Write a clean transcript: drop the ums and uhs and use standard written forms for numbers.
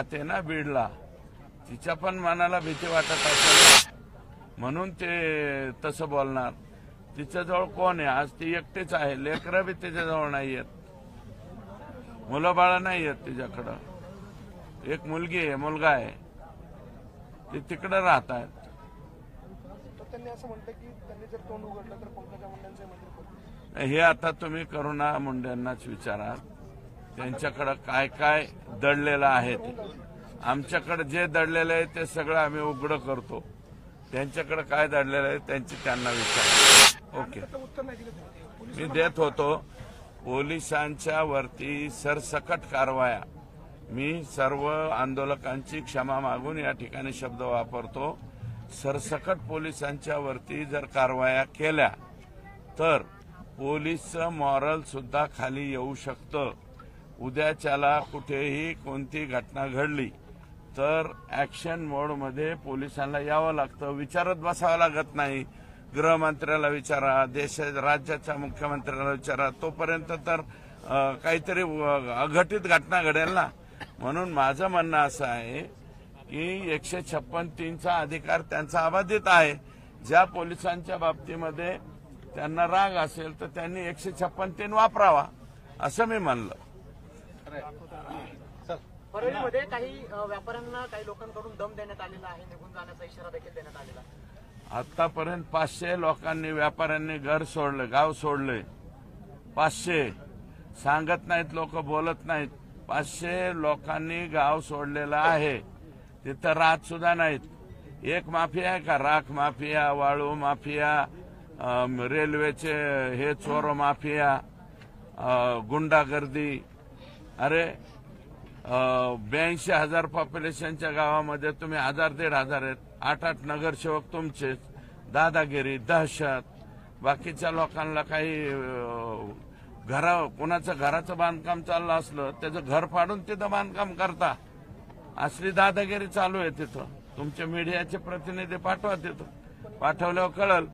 राहते ना बीडला, तिच्या पण मनाला भीती वाटत असेल म्हणून ते तसं बोलणार. तिच्याजवळ कोण आहे? आज ती एकटीच आहे. लेकरं बी तिच्याजवळ नाही आहेत, मुलं बाळ नाही आहेत तिच्याकडं. एक मुलगी आहे, मुलगा आहे, ते तिकडे राहत आहेत. त्यांनी असं म्हटलं की त्यांनी जर तोंड उघडलं तर पंकजा मुंडेंचे मंत्री. हे आता तुम्ही करुणा मुंडेंनाच विचारा, त्यांच्याकडे काय काय दडलेलं आहे ते. आमच्याकडे जे दडलेलं आहे ते सगळं आम्ही उघड करतो. त्यांच्याकडे काय दडलेलं आहे त्यांना विचारा. ओके, मी देत होतो. पोलिसांच्या वरती सरसकट कारवाया. मी सर्व आंदोलकांची क्षमा मागून या ठिकाणी शब्द वापरतो. सरसकट पोलिसांच्या वरती जर कारवाया केल्या तर पोलीसचं मॉरल सुद्धा खाली येऊ शकतं. उद्याच्याला कुठेही कोणती घटना घडली तर ऍक्शन मोडमध्ये पोलिसांना यावं लागतं. विचारत बसावं लागत नाही. गृहमंत्र्याला विचारा, राज्याच्या मुख्यमंत्र्याला विचारा, तोपर्यंत तर काहीतरी अघटित घटना घडेल ना. म्हणून माझं म्हणणं असं आहे की 156(3)चा अधिकार त्यांचा अबाधित आहे. ज्या पोलिसांच्या बाबतीमध्ये त्यांना राग असेल तर त्यांनी 156(3) वापरावा असं मी म्हणलं. परळीमध्ये काही व्यापाऱ्यांना काही लोकांकडून दम देण्यात आलेला आहे, निघून जाण्याचा इशारा देखील देण्यात आलेला. आतापर्यंत 500 लोकांनी, व्यापाऱ्यांनी घर सोडलं, गाव सोडले. 500 सांगत नाहीत लोक, बोलत नाहीत. 500 लोकांनी गाव सोडलेलं आहे. तिथं राहत सुद्धा नाहीत. एक माफिया आहे का? राख माफिया, वाळू माफिया, रेल्वेचे हे चोर माफिया, गुंडागर्दी. अरे 82,000 पॉप्युलेशनच्या गावामध्ये तुम्ही 1,000-1,500 आहेत. 8-8 नगरसेवक तुमचेच. दादागिरी, दहशत. बाकीच्या लोकांना काही कोणाचं घराचं बांधकाम चाललं असलं त्याचं घर फाडून तिथं बांधकाम करता. असली दादागिरी चालू आहे तिथं. तुमचे मीडियाचे प्रतिनिधी पाठवा तिथं. पाठवल्यावर कळल.